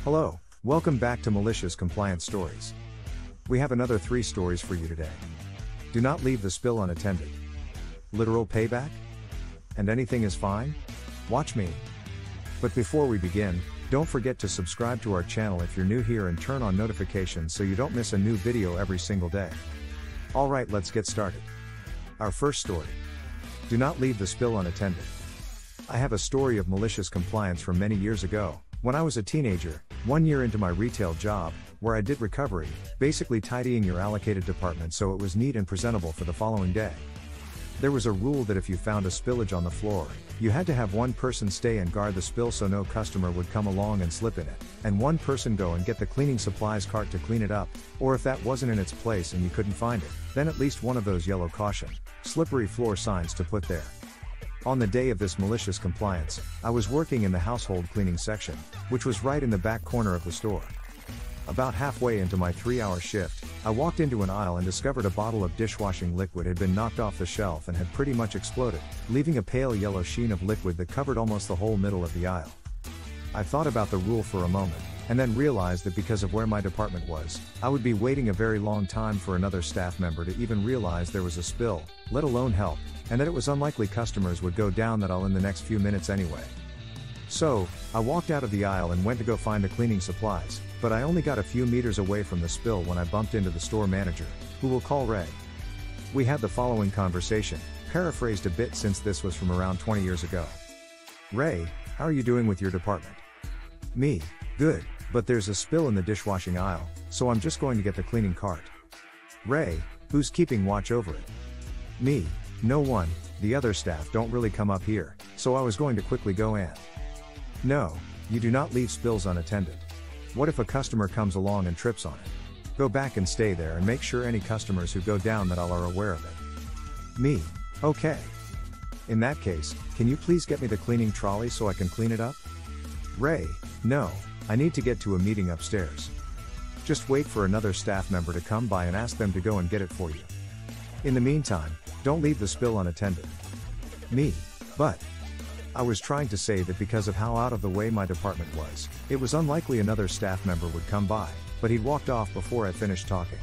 Hello, welcome back to Malicious Compliance Stories. We have another 3 stories for you today. Do not leave the spill unattended. Literal payback? And anything is fine? Watch me. But before we begin, don't forget to subscribe to our channel if you're new here and turn on notifications so you don't miss a new video every single day. Alright, let's get started. Our first story. Do not leave the spill unattended. I have a story of malicious compliance from many years ago, when I was a teenager, 1 year into my retail job, where I did recovery, basically tidying your allocated department so it was neat and presentable for the following day. There was a rule that if you found a spillage on the floor, you had to have one person stay and guard the spill so no customer would come along and slip in it, and one person go and get the cleaning supplies cart to clean it up, or if that wasn't in its place and you couldn't find it, then at least one of those yellow caution, slippery floor signs to put there. On the day of this malicious compliance, I was working in the household cleaning section, which was right in the back corner of the store. About halfway into my 3-hour shift, I walked into an aisle and discovered a bottle of dishwashing liquid had been knocked off the shelf and had pretty much exploded, leaving a pale yellow sheen of liquid that covered almost the whole middle of the aisle. I thought about the rule for a moment, and then realized that because of where my department was, I would be waiting a very long time for another staff member to even realize there was a spill, let alone help, and that it was unlikely customers would go down that aisle in the next few minutes anyway. So, I walked out of the aisle and went to go find the cleaning supplies, but I only got a few meters away from the spill when I bumped into the store manager, who we'll call Ray. We had the following conversation, paraphrased a bit since this was from around 20 years ago. Ray, how are you doing with your department? Me, good, but there's a spill in the dishwashing aisle, so I'm just going to get the cleaning cart. Ray, who's keeping watch over it? Me, no one, the other staff don't really come up here, so I was going to quickly go and. No, you do not leave spills unattended. What if a customer comes along and trips on it? Go back and stay there and make sure any customers who go down that aisle are aware of it. Me, okay. In that case, can you please get me the cleaning trolley so I can clean it up? Ray, no, I need to get to a meeting upstairs. Just wait for another staff member to come by and ask them to go and get it for you. In the meantime, don't leave the spill unattended. Me, but. I was trying to say that because of how out of the way my department was, it was unlikely another staff member would come by, but he'd walked off before I finished talking.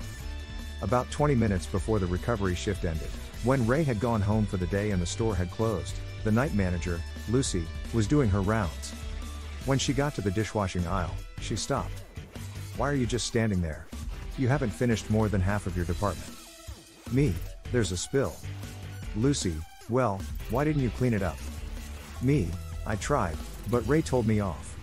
About 20 minutes before the recovery shift ended, when Ray had gone home for the day and the store had closed, the night manager, Lucy, was doing her rounds. When she got to the dishwashing aisle, she stopped. Why are you just standing there? You haven't finished more than half of your department. Me, there's a spill. Lucy, well, why didn't you clean it up? Me, I tried, but Ray told me off.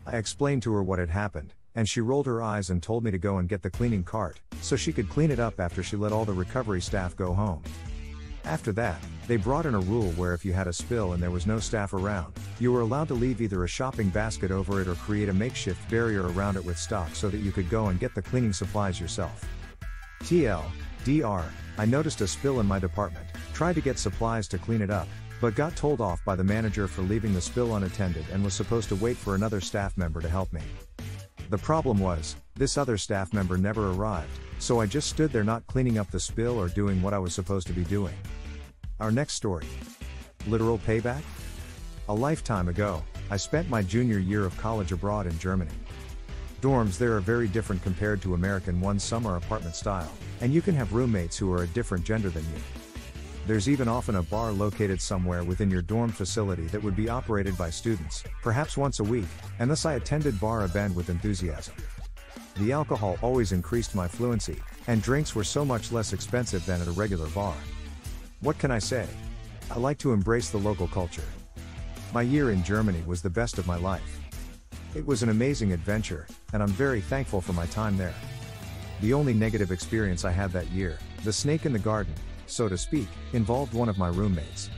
I explained to her what had happened, and she rolled her eyes and told me to go and get the cleaning cart, so she could clean it up after she let all the recovery staff go home. After that, they brought in a rule where if you had a spill and there was no staff around, you were allowed to leave either a shopping basket over it or create a makeshift barrier around it with stock so that you could go and get the cleaning supplies yourself. TLDR, I noticed a spill in my department, tried to get supplies to clean it up, but got told off by the manager for leaving the spill unattended and was supposed to wait for another staff member to help me. The problem was, this other staff member never arrived, so I just stood there not cleaning up the spill or doing what I was supposed to be doing. Our next story. Literal payback? A lifetime ago, I spent my junior year of college abroad in Germany. Dorms there are very different compared to American ones. Some are apartment style, and you can have roommates who are a different gender than you. There's even often a bar located somewhere within your dorm facility that would be operated by students, perhaps once a week, and thus I attended bar a band with enthusiasm. The alcohol always increased my fluency, and drinks were so much less expensive than at a regular bar. What can I say? I like to embrace the local culture. My year in Germany was the best of my life. It was an amazing adventure, and I'm very thankful for my time there. The only negative experience I had that year, the snake in the garden, so to speak, involved one of my roommates.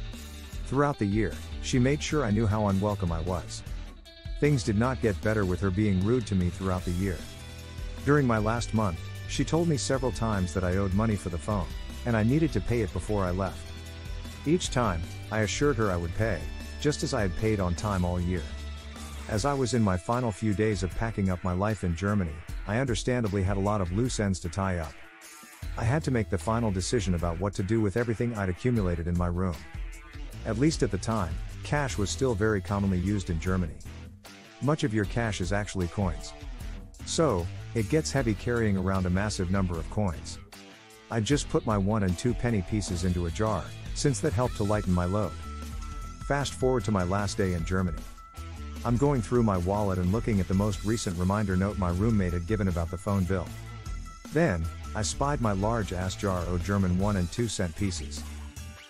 Throughout the year, she made sure I knew how unwelcome I was. Things did not get better with her being rude to me throughout the year. During my last month, she told me several times that I owed money for the phone, and I needed to pay it before I left. Each time, I assured her I would pay, just as I had paid on time all year. As I was in my final few days of packing up my life in Germany, I understandably had a lot of loose ends to tie up. I had to make the final decision about what to do with everything I'd accumulated in my room. At least at the time, cash was still very commonly used in Germany. Much of your cash is actually coins. So, it gets heavy carrying around a massive number of coins. I just put my 1 and 2 penny pieces into a jar, since that helped to lighten my load. Fast forward to my last day in Germany. I'm going through my wallet and looking at the most recent reminder note my roommate had given about the phone bill. Then, I spied my large-ass jar of German 1 and 2 cent pieces.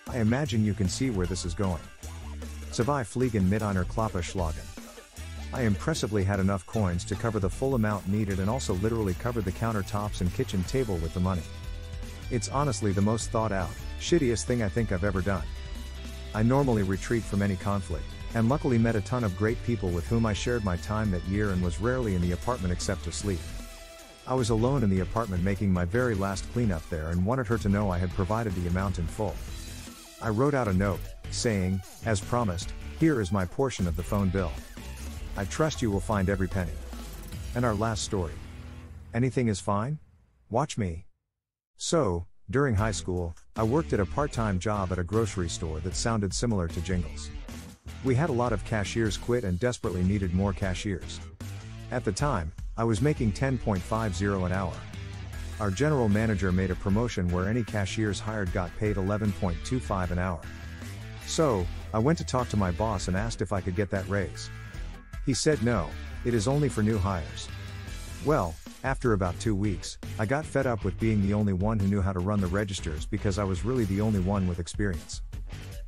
I imagine you can see where this is going. Zwei Fliegen mit einer Klappe schlagen. I impressively had enough coins to cover the full amount needed and also literally covered the countertops and kitchen table with the money. It's honestly the most thought out, shittiest thing I think I've ever done. I normally retreat from any conflict, and luckily met a ton of great people with whom I shared my time that year and was rarely in the apartment except to sleep. I was alone in the apartment making my very last cleanup there and wanted her to know I had provided the amount in full. I wrote out a note, saying, as promised, here is my portion of the phone bill. I trust you will find every penny. And our last story. Anything is fine? Watch me. So, during high school, I worked at a part-time job at a grocery store that sounded similar to Jingles. We had a lot of cashiers quit and desperately needed more cashiers. At the time, I was making $10.50 an hour. Our general manager made a promotion where any cashiers hired got paid $11.25 an hour. So, I went to talk to my boss and asked if I could get that raise. He said no, it is only for new hires. Well, after about 2 weeks, I got fed up with being the only one who knew how to run the registers because I was really the only one with experience.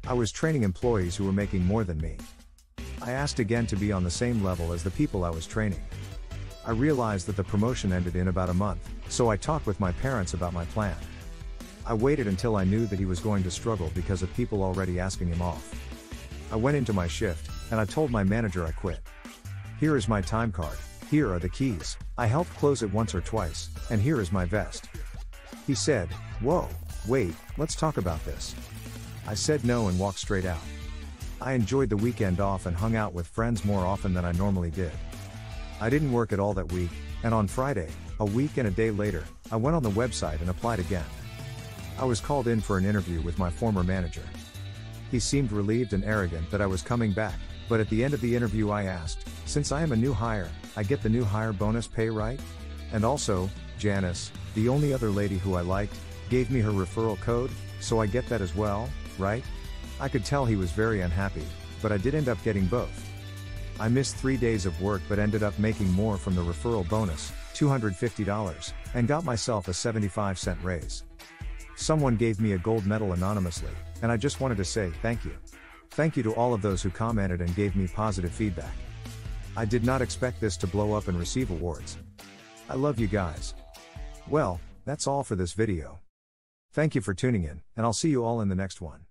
I was training employees who were making more than me. I asked again to be on the same level as the people I was training. I realized that the promotion ended in about a month, so I talked with my parents about my plan. I waited until I knew that he was going to struggle because of people already asking him off. I went into my shift, and I told my manager I quit. Here is my time card, here are the keys, I helped close it once or twice, and here is my vest. He said, whoa, wait, let's talk about this. I said no and walked straight out. I enjoyed the weekend off and hung out with friends more often than I normally did. I didn't work at all that week, and on Friday, a week and a day later, I went on the website and applied again. I was called in for an interview with my former manager. He seemed relieved and arrogant that I was coming back, but at the end of the interview I asked, since I am a new hire, I get the new hire bonus pay right? And also, Janice, the only other lady who I liked, gave me her referral code, so I get that as well, right? I could tell he was very unhappy, but I did end up getting both. I missed 3 days of work but ended up making more from the referral bonus, $250, and got myself a 75-cent raise. Someone gave me a gold medal anonymously, and I just wanted to say thank you. Thank you to all of those who commented and gave me positive feedback. I did not expect this to blow up and receive awards. I love you guys. Well, that's all for this video. Thank you for tuning in, and I'll see you all in the next one.